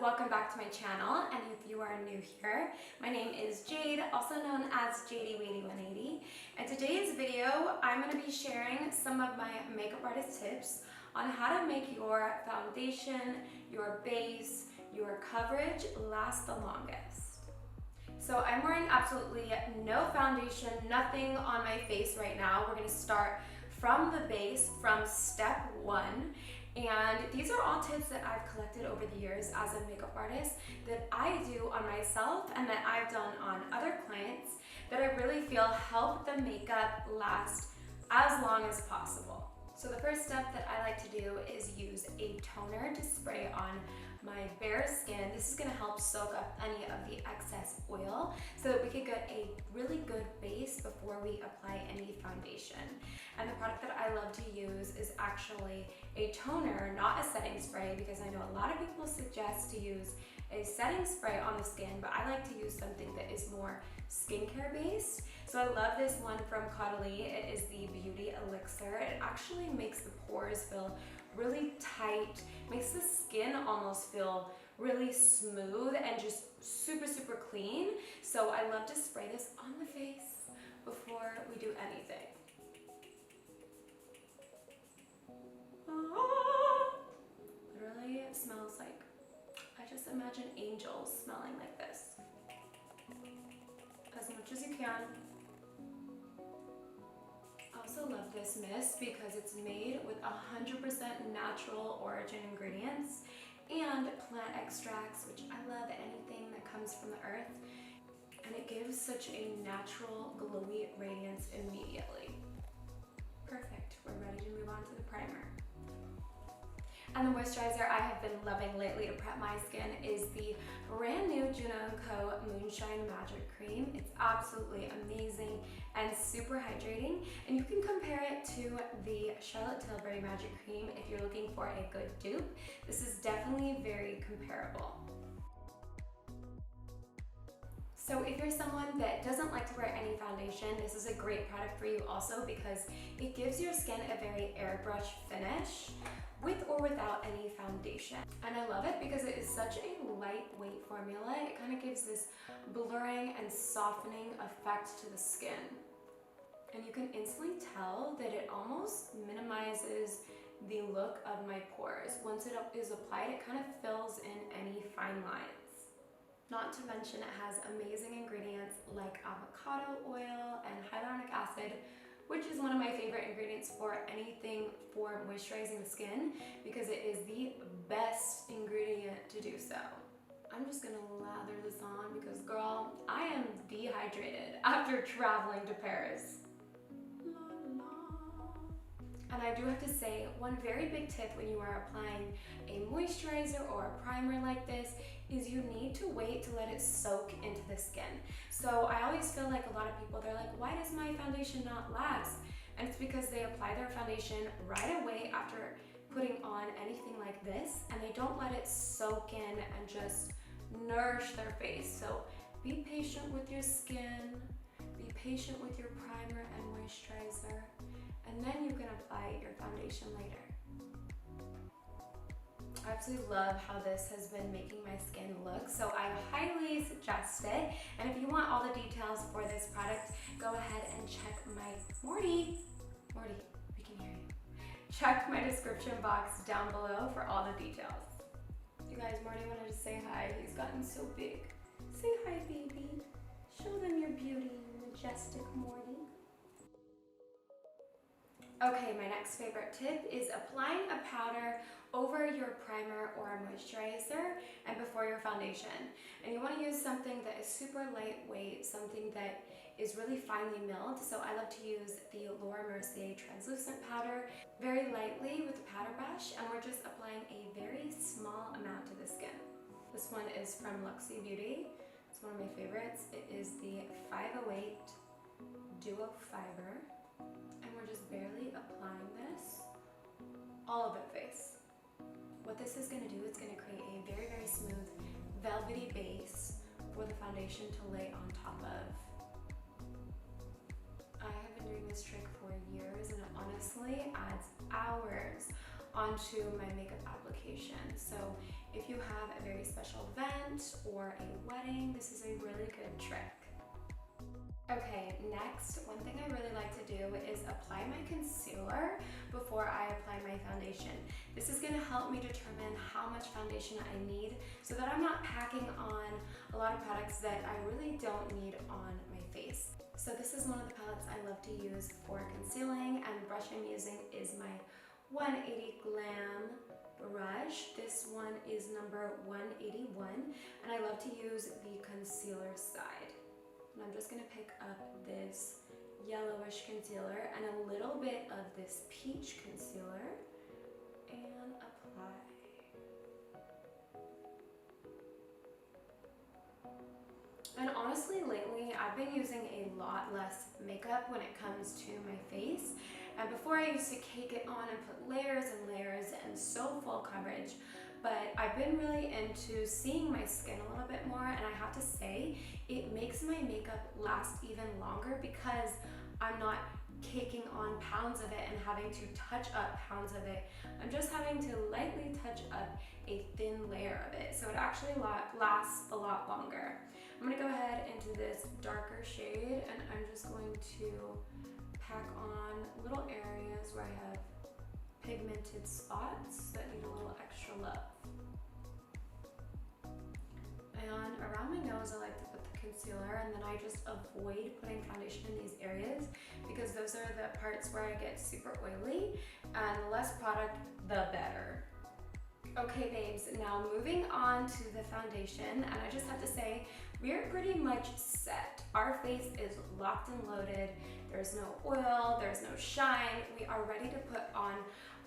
welcome back to my channel, and if you are new here, my name is Jade, also known as JADEY180, and today's video I'm going to be sharing some of my makeup artist tips on how to make your foundation, your base, your coverage last the longest. So I'm wearing absolutely no foundation, nothing on my face right now. We're going to start from the base, from step one. And these are all tips that I've collected over the years as a makeup artist that I do on myself and that I've done on other clients that I really feel help the makeup last as long as possible. So the first step that I like to do is use a toner to spray on my bare skin. This is going to help soak up any of the excess oil so that we could get a really good base before we apply any foundation. And the product that I love to use is actually a toner, not a setting spray, because I know a lot of people suggest to use a setting spray on the skin, but I like to use something that is more skincare based. So I love this one from Lilly. It is the Beauty Elixir. It actually makes the pores feel really tight, makes the skin almost feel really smooth and just super clean. So I love to spray this on the face before we do anything. Literally it smells like, I just imagine angels smelling like this. As much as you can. I also love this mist because it's made with 100% natural origin ingredients and plant extracts, which I love anything that comes from the earth. And it gives such a natural, glowy radiance immediately. Perfect. We're ready to move on to the primer. And the moisturizer I have been loving lately to prep my skin is the brand new Juno&Co Moonshine Magic Cream. It's absolutely amazing and super hydrating, and you can compare it to the Charlotte Tilbury Magic Cream if you're looking for a good dupe. This is definitely very comparable. So if you're someone that doesn't like to wear any foundation, this is a great product for you also because it gives your skin a very airbrush finish with or without any foundation. And I love it because it is such a lightweight formula. It kind of gives this blurring and softening effect to the skin. And you can instantly tell that it almost minimizes the look of my pores. Once it is applied, it kind of fills in any fine lines. Not to mention it has amazing ingredients like avocado oil and hyaluronic acid, which is one of my favorite ingredients for anything for moisturizing the skin because it is the best ingredient to do so. I'm just gonna lather this on because girl, I am dehydrated after traveling to Paris. And I do have to say, one very big tip when you are applying a moisturizer or a primer like this is you need to wait to let it soak into the skin. So I always feel like a lot of people, they're like, why does my foundation not last? And it's because they apply their foundation right away after putting on anything like this, and they don't let it soak in and just nourish their face. So be patient with your skin, be patient with your primer and moisturizer, and then you can apply your foundation later. I absolutely love how this has been making my skin look, so I highly suggest it. And if you want all the details for this product, go ahead and check my Morty, we can hear you. Check my description box down below for all the details. You guys, Morty wanted to say hi. He's gotten so big. Say hi, baby. Show them your beauty, majestic Morty. Okay, my next favorite tip is applying a powder over your primer or a moisturizer and before your foundation. And you want to use something that is super lightweight, something that is really finely milled. So I love to use the Mercier translucent powder very lightly with a powder brush, and we're just applying a very small amount to the skin. This one is from Luxie Beauty. It's one of my favorites. It is the 508 Duo Fiber. And we're just barely applying this all over the face. What this is going to do, it's going to create a very smooth velvety base for the foundation to lay on top of. I have been doing this trick for years and it honestly adds hours onto my makeup application. So if you have a very special event or a wedding, this is a really good trick. Okay, next, one thing I really like to do is apply my concealer before I apply my foundation. This is gonna help me determine how much foundation I need so that I'm not packing on a lot of products that I really don't need on my face. So this is one of the palettes I love to use for concealing, and the brush I'm using is my 180 Glam brush. This one is number 181, and I love to use the concealer side. And I'm just gonna pick up this yellowish concealer and a little bit of this peach concealer and apply. And honestly, lately, I've been using a lot less makeup when it comes to my face. And before I used to cake it on and put layers and layers and so full coverage, but I've been really into seeing my skin a little bit more, and I have to say, it makes my makeup last even longer because I'm not caking on pounds of it and having to touch up pounds of it. I'm just having to lightly touch up a thin layer of it, so it actually lasts a lot longer. I'm gonna go ahead into this darker shade, and I'm just going to pack on little areas where I have pigmented spots that need a little extra love. And around my nose, I like to put the concealer, and then I just avoid putting foundation in these areas because those are the parts where I get super oily, and the less product, the better. Okay babes, now moving on to the foundation, and I just have to say, we're pretty much set. Our face is locked and loaded. There's no oil, there's no shine. We are ready to put on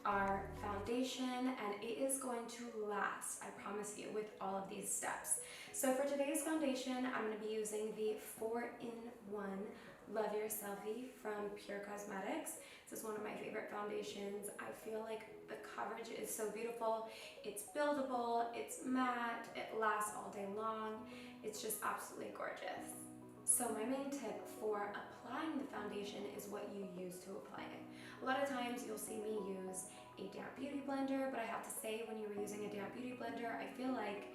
our foundation, and it is going to last, I promise you, with all of these steps. So for today's foundation, I'm going to be using the 4-in-1 Love Your Selfie from PUR Cosmetics. This is one of my favorite foundations. I feel like the coverage is so beautiful. It's buildable, it's matte, it lasts all day long. It's just absolutely gorgeous. So my main tip for applying the foundation is what you use to apply it. A lot of times you'll see me use a damp beauty blender, but I have to say, when you're using a damp beauty blender, I feel like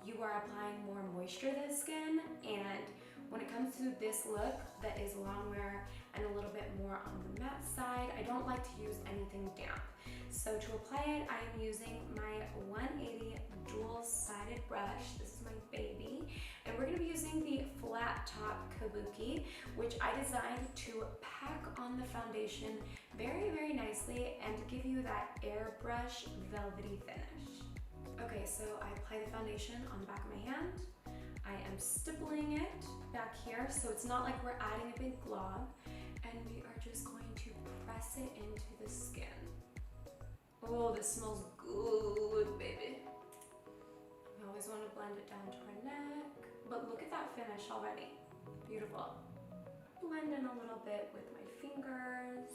you are applying more moisture to the skin, and when it comes to this look that is long wear and a little bit more on the matte side, I don't like to use anything damp. So to apply it, I am using my 180 dual-sided brush. This is my baby. And we're gonna be using the flat top kabuki, which I designed to pack on the foundation very, very nicely and to give you that airbrush velvety finish. Okay, so I apply the foundation on the back of my hand. I am stippling it back here, so it's not like we're adding a big glob, and we are just going to press it into the skin. Oh, this smells good, baby. We always want to blend it down to our neck, but look at that finish already. Beautiful. Blend in a little bit with my fingers,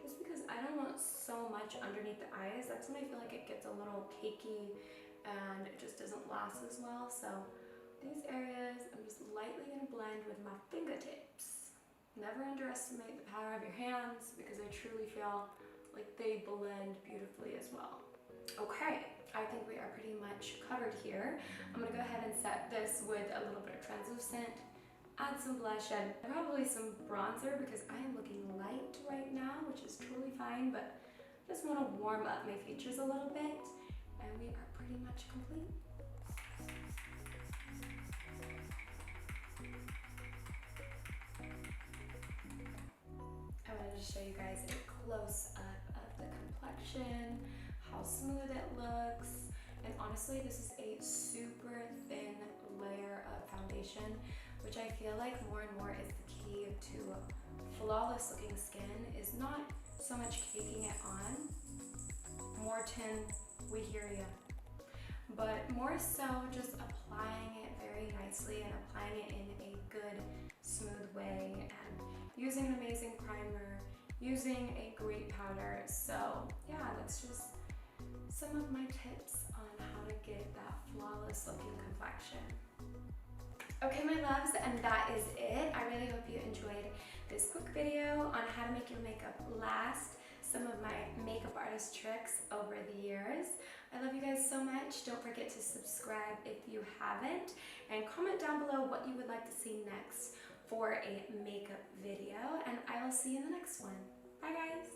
just because I don't want so much underneath the eyes. That's when I feel like it gets a little cakey and it just doesn't last as well. So these areas, I'm just lightly gonna blend with my fingertips. Never underestimate the power of your hands, because I truly feel like they blend beautifully as well. Okay, I think we are pretty much covered here. I'm gonna go ahead and set this with a little bit of translucent, add some blush and probably some bronzer, because I am looking light right now, which is totally fine, but just wanna warm up my features a little bit, and we are pretty much complete. I wanted to show you guys a close-up of the complexion, how smooth it looks, and honestly, this is a super thin layer of foundation, which I feel like more and more is the key to flawless looking skin, is not so much caking it on. Morton, we hear ya. But more so just applying it very nicely and applying it in a good, smooth way, and using an amazing primer, using a great powder. So yeah, that's just some of my tips on how to get that flawless looking complexion. Okay, my loves, and that is it. I really hope you enjoyed this quick video on how to make your makeup last. some of my makeup artist tricks over the years. I love you guys so much. Don't forget to subscribe if you haven't, and comment down below what you would like to see next for a makeup video, and I will see you in the next one. Bye guys.